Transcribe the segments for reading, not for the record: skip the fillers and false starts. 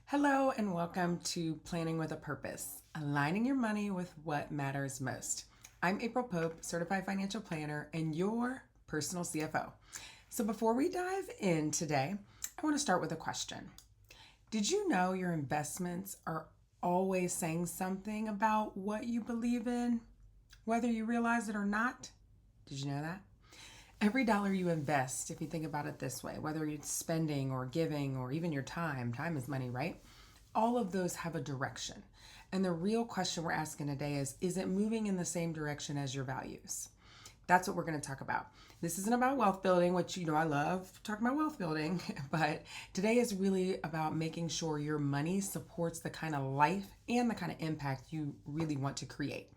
Hello, and welcome to Planning with a Purpose, aligning your money with what matters most. I'm April Pope, certified financial planner, and your personal CFO. So, before we dive in today, I want to start with a question. Did you know your investments are always saying something about what you believe in, whether you realize it or not? Did you know that? Every dollar you invest, if you think about it this way, whether it's spending or giving or even your time is money, right? All of those have a direction. And the real question we're asking today is it moving in the same direction as your values? That's what we're going to talk about. This isn't about wealth building, which I love talking about wealth building, but today is really about making sure your money supports the kind of life and the kind of impact you really want to create.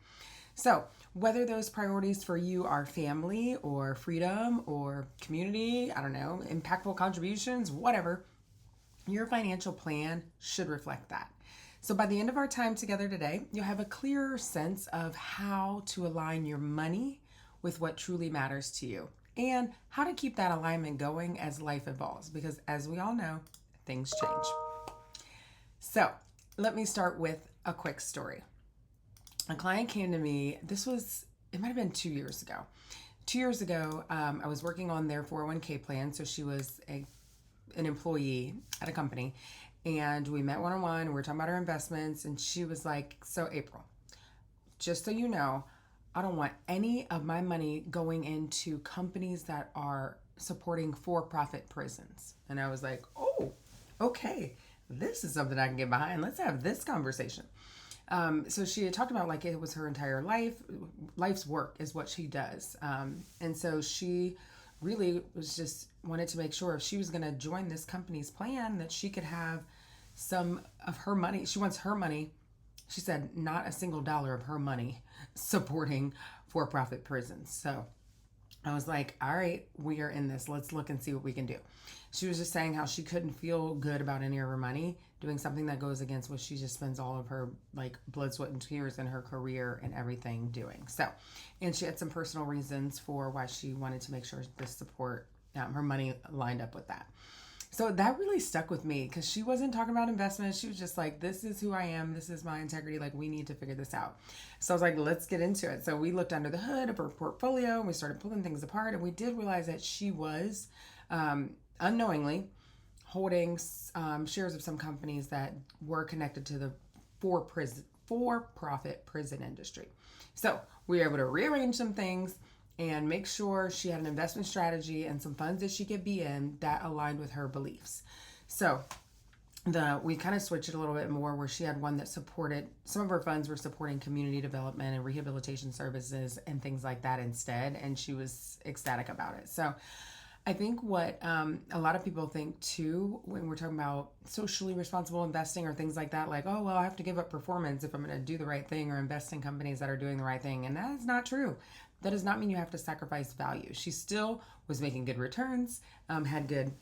So, whether those priorities for you are family or freedom or community, I don't know, impactful contributions, whatever, your financial plan should reflect that. So, by the end of our time together today, you'll have a clearer sense of how to align your money with what truly matters to you and how to keep that alignment going as life evolves, because as we all know, things change. So, let me start with a quick story. A client came to me, it might have been 2 years ago. 2 years ago, I was working on their 401k plan. So she was an employee at a company, and we met one-on-one. We were talking about her investments, and she was like, so April, just so you know, I don't want any of my money going into companies that are supporting for-profit prisons. And I was like, oh, okay, this is something I can get behind. Let's have this conversation. So she had talked about like it was her entire life's work is what she does. And so she really was just wanted to make sure if she was going to join this company's plan that she could have some of her money. She wants her money. She said not a single dollar of her money supporting for-profit prisons. So I was like, all right, we are in this. Let's look and see what we can do. She was just saying how she couldn't feel good about any of her money doing something that goes against what she just spends all of her like blood, sweat, and tears in her career and everything doing. So, and she had some personal reasons for why she wanted to make sure to support her money lined up with that. So that really stuck with me because she wasn't talking about investments. She was just like, this is who I am. This is my integrity. Like, we need to figure this out. So I was like, let's get into it. So we looked under the hood of her portfolio and we started pulling things apart. And we did realize that she was unknowingly holding shares of some companies that were connected to the for-profit prison industry. So we were able to rearrange some things and make sure she had an investment strategy and some funds that she could be in that aligned with her beliefs. So we kind of switched it a little bit more where she had one that supported, some of her funds were supporting community development and rehabilitation services and things like that instead. And she was ecstatic about it. So I think what a lot of people think too when we're talking about socially responsible investing or things like that, like, oh, well, I have to give up performance if I'm going to do the right thing or invest in companies that are doing the right thing. And that is not true. That does not mean you have to sacrifice value. She still was making good returns, had good.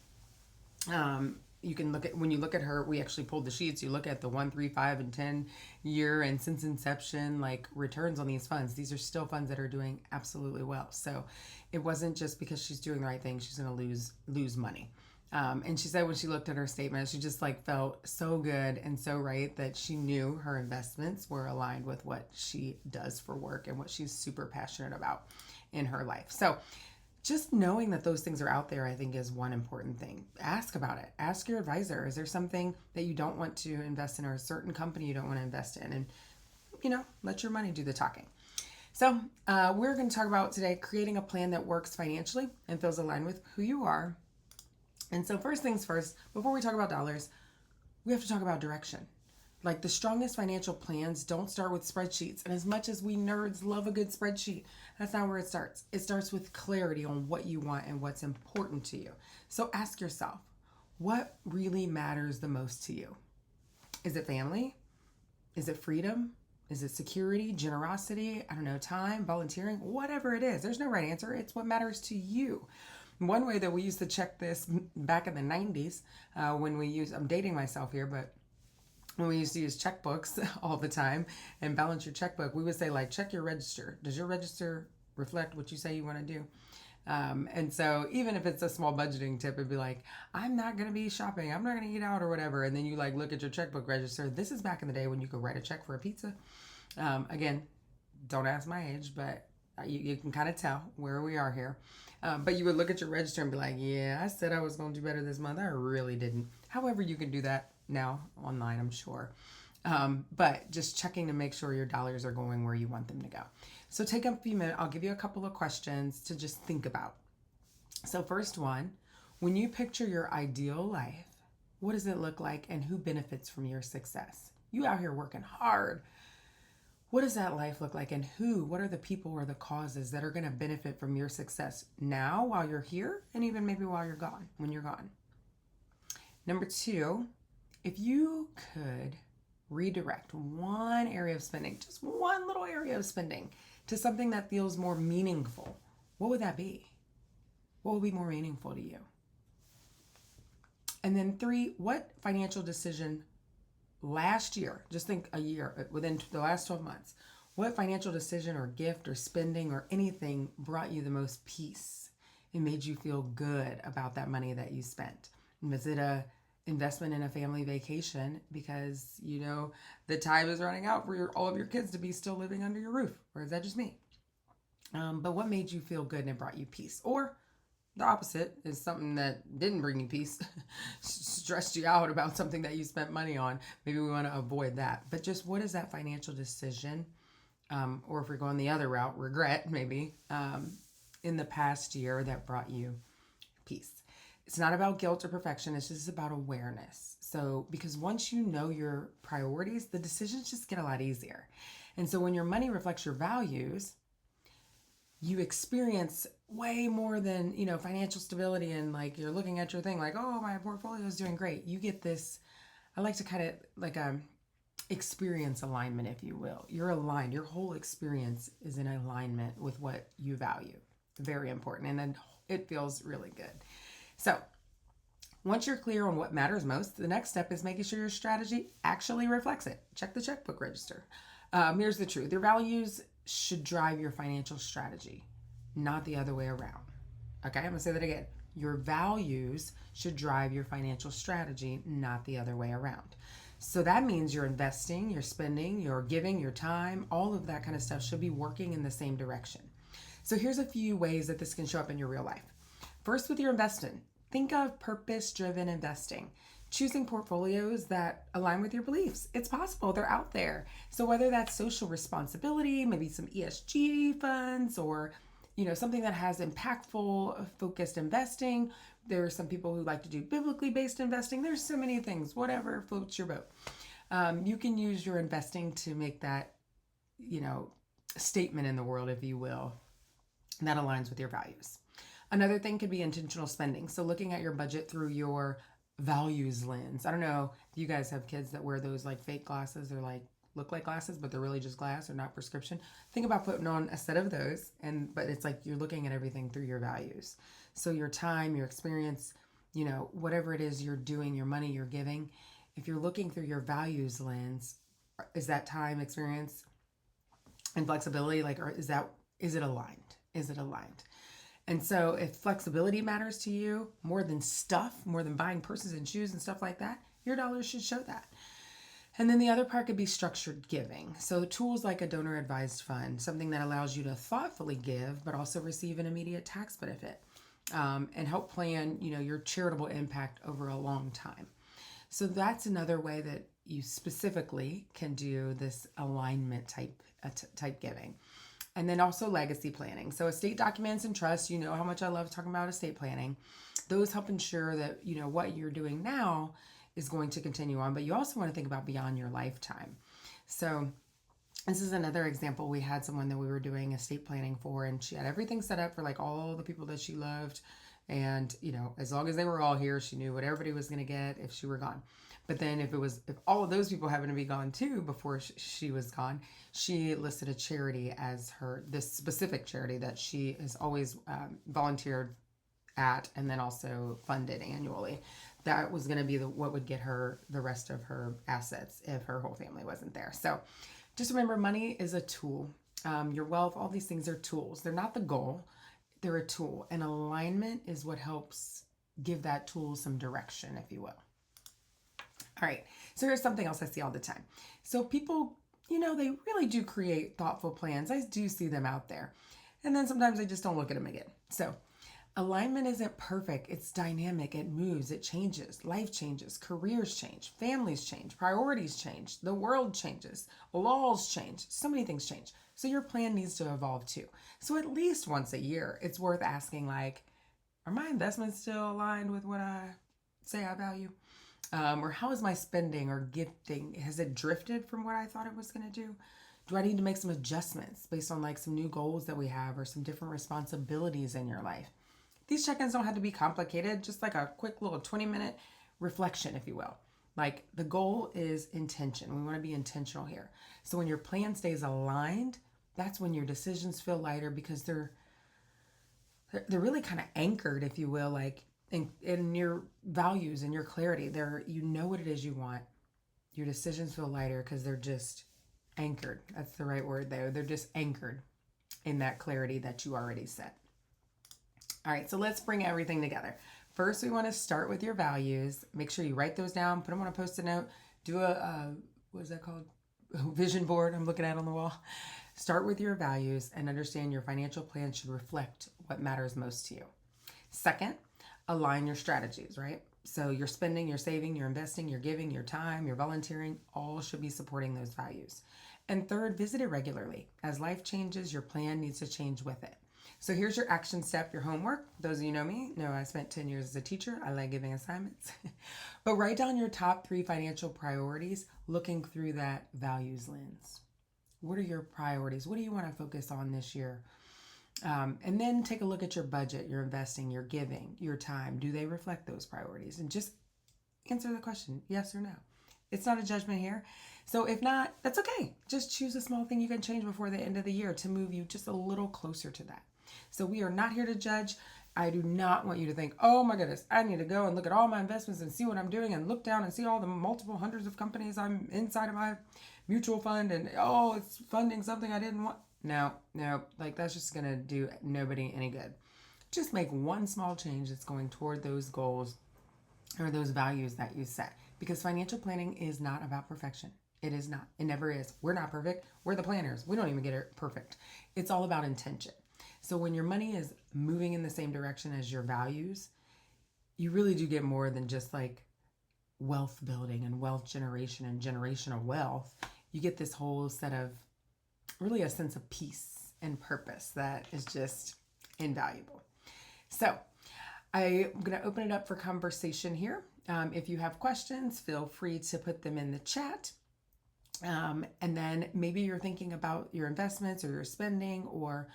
You can look at when you look at her. We actually pulled the sheets. You look at the 1, 3, 5, and 10 year and since inception, like returns on these funds. These are still funds that are doing absolutely well. So it wasn't just because she's doing the right thing. She's going to lose money. And she said when she looked at her statement, she just like felt so good and so right that she knew her investments were aligned with what she does for work and what she's super passionate about in her life. So just knowing that those things are out there, I think, is one important thing. Ask about it. Ask your advisor. Is there something that you don't want to invest in or a certain company you don't want to invest in? And, let your money do the talking. So we're going to talk about today creating a plan that works financially and feels aligned with who you are. And so first things first, before we talk about dollars, we have to talk about direction. Like the strongest financial plans don't start with spreadsheets. And as much as we nerds love a good spreadsheet, that's not where it starts. It starts with clarity on what you want and what's important to you. So ask yourself, what really matters the most to you? Is it family? Is it freedom? Is it security, generosity, I don't know, time, volunteering, whatever it is. There's no right answer. It's what matters to you. One way that we used to check this back in the 90s when I'm dating myself here, but when we used to use checkbooks all the time and balance your checkbook, we would say like, check your register. Does your register reflect what you say you want to do? And so even if it's a small budgeting tip, it'd be like, I'm not going to be shopping. I'm not going to eat out or whatever. And then you like look at your checkbook register. This is back in the day when you could write a check for a pizza. Again, don't ask my age, but you can kind of tell where we are here. But you would look at your register and be like, yeah, I said I was going to do better this month. I really didn't. However, you can do that now online, I'm sure. But just checking to make sure your dollars are going where you want them to go. So take a few minutes. I'll give you a couple of questions to just think about. So first one, when you picture your ideal life, what does it look like and who benefits from your success? You out here working hard. What does that life look like and what are the people or the causes that are going to benefit from your success now while you're here and even maybe while you're gone, when you're gone? Number two, if you could redirect one area of spending, just one little area of spending, to something that feels more meaningful, what would that be? What would be more meaningful to you? And then three, what financial decision last year, just think a year, within the last 12 months, what financial decision or gift or spending or anything brought you the most peace and made you feel good about that money that you spent? Was it a investment in a family vacation because you know the time is running out for all of your kids to be still living under your roof? Or is that just me? But what made you feel good and it brought you peace? Or the opposite is something that didn't bring you peace, stressed you out about something that you spent money on. Maybe we want to avoid that. But just what is that financial decision? Or if we're going the other route, regret maybe, in the past year that brought you peace. It's not about guilt or perfection. It's just about awareness. So, because once you know your priorities, the decisions just get a lot easier. And so when your money reflects your values, you experience way more than, financial stability and like you're looking at your thing like, oh, my portfolio is doing great. You get this, I like to kind of like experience alignment, if you will. You're aligned. Your whole experience is in alignment with what you value. Very important. And then it feels really good. So once you're clear on what matters most, the next step is making sure your strategy actually reflects it. Check the checkbook register. Here's the truth. Your values should drive your financial strategy, not the other way around. Okay, I'm going to say that again. Your values should drive your financial strategy, not the other way around. So that means your investing, your spending, your giving, your time, all of that kind of stuff should be working in the same direction. So here's a few ways that this can show up in your real life. First, with your investing, think of purpose-driven investing. Choosing portfolios that align with your beliefs. It's possible. They're out there. So whether that's social responsibility, maybe some ESG funds, or something that has impactful, focused investing. There are some people who like to do biblically based investing. There's so many things, whatever floats your boat. You can use your investing to make that, statement in the world, if you will, that aligns with your values. Another thing could be intentional spending. So looking at your budget through your values lens. I don't know if you guys have kids that wear those like fake glasses or like look like glasses, but they're really just glass or not prescription. Think about putting on a set of those, but it's like you're looking at everything through your values. So your time, your experience, whatever it is you're doing, your money you're giving, if you're looking through your values lens, is that time, experience, and flexibility, or is it aligned? Is it aligned? And so if flexibility matters to you more than buying purses and shoes and stuff like that, your dollars should show that. And then the other part could be structured giving. So tools like a donor advised fund, something that allows you to thoughtfully give, but also receive an immediate tax benefit, and help plan, your charitable impact over a long time. So that's another way that you specifically can do this alignment type giving. And then also legacy planning. So estate documents and trusts, you know how much I love talking about estate planning. Those help ensure that, what you're doing now is going to continue on, but you also want to think about beyond your lifetime. So this is another example. We had someone that we were doing estate planning for, and she had everything set up for like all the people that she loved. And, as long as they were all here, she knew what everybody was going to get if she were gone. But then if all of those people happened to be gone too before she was gone, she listed a charity as this specific charity that she has always volunteered at and then also funded annually. That was going to be what would get her the rest of her assets if her whole family wasn't there. So just remember, money is a tool. Your wealth, all these things are tools. They're not the goal. they're a tool, and alignment is what helps give that tool some direction, if you will. All right, so here's something else I see all the time. So people, they really do create thoughtful plans. I do see them out there. And then sometimes I just don't look at them again. So alignment isn't perfect. It's dynamic. It moves. It changes. Life changes. Careers change. Families change. Priorities change. The world changes. Laws change. So many things change. So your plan needs to evolve too. So at least once a year, it's worth asking, like, are my investments still aligned with what I say I value? Or how is my spending or gifting? Has it drifted from what I thought it was going to do? Do I need to make some adjustments based on like some new goals that we have or some different responsibilities in your life? These check-ins don't have to be complicated, just like a quick little 20-minute reflection, if you will. Like, the goal is intention. We want to be intentional here. So when your plan stays aligned, that's when your decisions feel lighter, because they're really kind of anchored, if you will, like in your values and your clarity. You know what it is you want. Your decisions feel lighter because they're just anchored. That's the right word there. They're just anchored in that clarity that you already set. All right, so let's bring everything together. First, we want to start with your values. Make sure you write those down, put them on a Post-it note, do what is that called? Vision board I'm looking at on the wall. Start with your values and understand your financial plan should reflect what matters most to you. Second, align your strategies, right? So your spending, your saving, your investing, your giving, your time, your volunteering, all should be supporting those values. And third, visit it regularly. As life changes, your plan needs to change with it. So here's your action step, your homework. Those of you know me know I spent 10 years as a teacher. I like giving assignments. But write down your top 3 financial priorities looking through that values lens. What are your priorities? What do you want to focus on this year? And then take a look at your budget, your investing, your giving, your time. Do they reflect those priorities? And just answer the question, yes or no. It's not a judgment here. So if not, that's okay. Just choose a small thing you can change before the end of the year to move you just a little closer to that. So we are not here to judge. I do not want you to think, oh my goodness, I need to go and look at all my investments and see what I'm doing and look down and see all the multiple hundreds of companies I'm inside of my mutual fund and, oh, it's funding something I didn't want. No, like that's just going to do nobody any good. Just make one small change that's going toward those goals or those values that you set, because financial planning is not about perfection. It is not. It never is. We're not perfect. We're the planners. We don't even get it perfect. It's all about intention. So when your money is moving in the same direction as your values, you really do get more than just like wealth building and wealth generation and generational wealth. You get this whole set of really a sense of peace and purpose that is just invaluable. So I'm going to open it up for conversation here. If you have questions, feel free to put them in the chat. And then maybe you're thinking about your investments or your spending or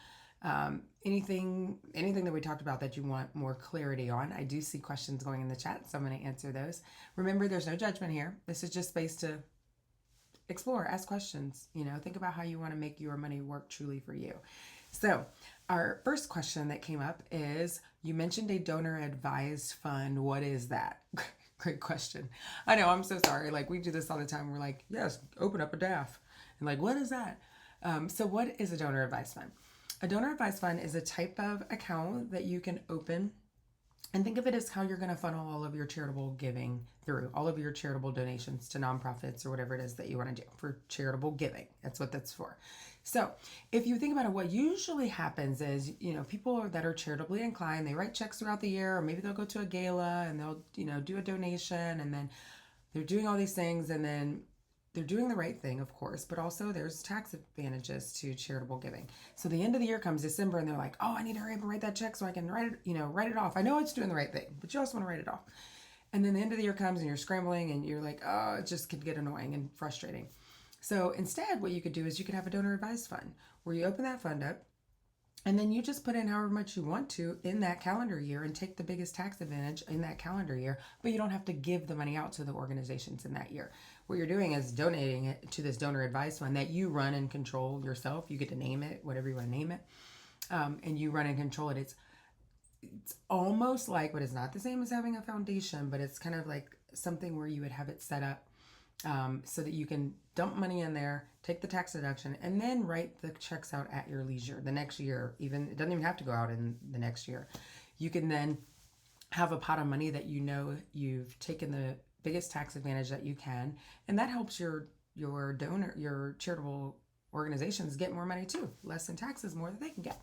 anything that we talked about that you want more clarity on. I do see questions going in the chat, so I'm going to answer those. Remember, there's no judgment here. This is just space to explore, ask questions, think about how you want to make your money work truly for you. So our first question that came up is, you mentioned a donor advised fund. What is that? Great question. I know, I'm so sorry. Like, we do this all the time. We're like, yes, open up a DAF. And like, what is that? So what is a donor advised fund? A donor advised fund is a type of account that you can open, and think of it as how you're going to funnel all of your charitable giving through, all of your charitable donations to nonprofits or whatever it is that you want to do for charitable giving. That's what that's for. So if you think about it, what usually happens is, people that are charitably inclined, they write checks throughout the year, or maybe they'll go to a gala and they'll, do a donation, and then they're doing all these things, and then they're doing the right thing, of course, but also there's tax advantages to charitable giving. So the end of the year comes December and they're like, oh, I need to hurry up and write that check so I can write it off. I know it's doing the right thing, but you also want to write it off. And then the end of the year comes and you're scrambling and you're like, oh, it just could get annoying and frustrating. So instead, what you could do is you could have a donor advised fund where you open that fund up, and then you just put in however much you want to in that calendar year and take the biggest tax advantage in that calendar year, but you don't have to give the money out to the organizations in that year. What you're doing is donating it to this donor advised fund that you run and control yourself. You get to name it, whatever you want to name it, and you run and control it. It's almost like, but it's not the same as having a foundation, but it's kind of like something where you would have it set up so that you can dump money in there, take the tax deduction, and then write the checks out at your leisure the next year. Even it doesn't even have to go out in the next year. You can then have a pot of money that you know you've taken the biggest tax advantage that you can, and that helps your charitable organizations get more money too. Less in taxes, more that they can get.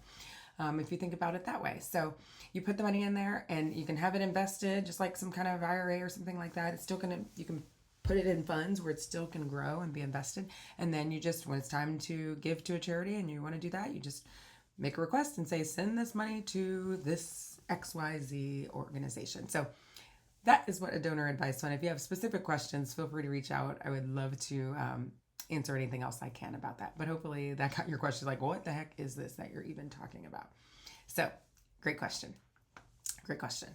If you think about it that way. So you put the money in there and you can have it invested just like some kind of IRA or something like that. It's still you can put it in funds where it still can grow and be invested. And then you just, when it's time to give to a charity and you want to do that, you just make a request and say, send this money to this XYZ organization. So that is what a donor advice fund. If you have specific questions, feel free to reach out. I would love to answer anything else I can about that. But hopefully that got your question, like, what the heck is this that you're even talking about? So, great question. Great question.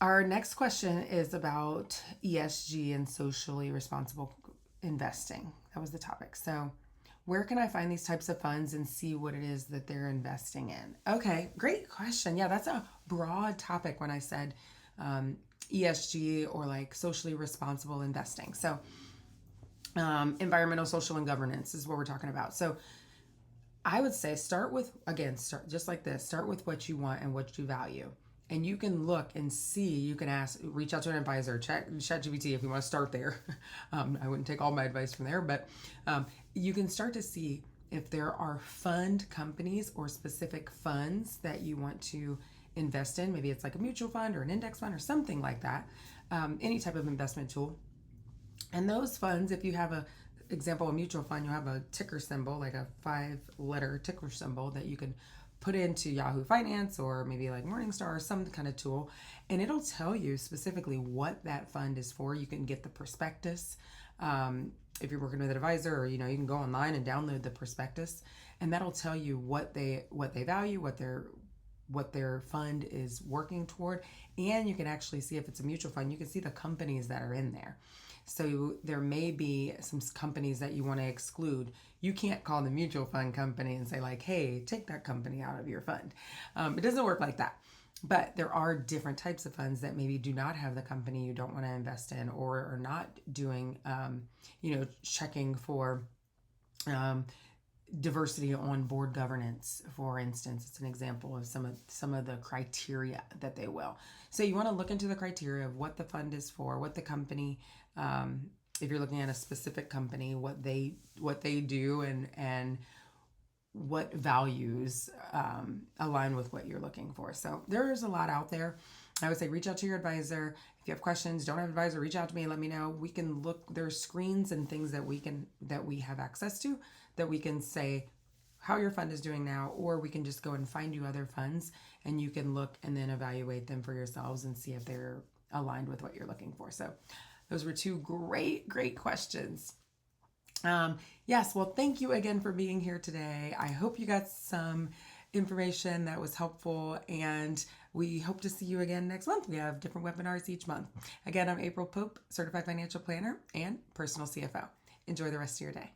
Our next question is about ESG and socially responsible investing. That was the topic. So, where can I find these types of funds and see what it is that they're investing in? Okay, great question. Yeah, that's a broad topic when I said ESG or like socially responsible investing. So, environmental, social, and governance is what we're talking about. So I would say start just like this, start with what you want and what you value. And you can look and see, you can reach out to an advisor, check ChatGPT if you want to start there. I wouldn't take all my advice from there, but you can start to see if there are fund companies or specific funds that you want to invest in. Maybe it's like a mutual fund or an index fund or something like that. Any type of investment tool. And those funds, if you have a mutual fund, you'll have a ticker symbol, like a 5-letter ticker symbol that you can put into Yahoo Finance or maybe like Morningstar or some kind of tool, and it'll tell you specifically what that fund is for. You can get the prospectus. If you're working with an advisor, or you can go online and download the prospectus, and that'll tell you what they value, what their fund is working toward, and you can actually see if it's a mutual fund. You can see the companies that are in there. So there may be some companies that you want to exclude. You can't call the mutual fund company and say like, hey, take that company out of your fund. It doesn't work like that. But there are different types of funds that maybe do not have the company you don't want to invest in, or are not doing, checking for diversity on board governance, for instance. It's an example of some of the criteria that they will. So you want to look into the criteria of what the fund is for, what the company, if you're looking at a specific company, what they do, and what values align with what you're looking for. So there's a lot out there. I would say reach out to your advisor. If you have questions, don't have an advisor, reach out to me and let me know. We can look, there's screens and things that we have access to, that we can say how your fund is doing now, or we can just go and find you other funds and you can look and then evaluate them for yourselves and see if they're aligned with what you're looking for. So those were two great questions. Yes, well, thank you again for being here today. I hope you got some information that was helpful, and we hope to see you again next month. We have different webinars each month. Again, I'm April Pope, Certified Financial Planner and Personal CFO. Enjoy the rest of your day.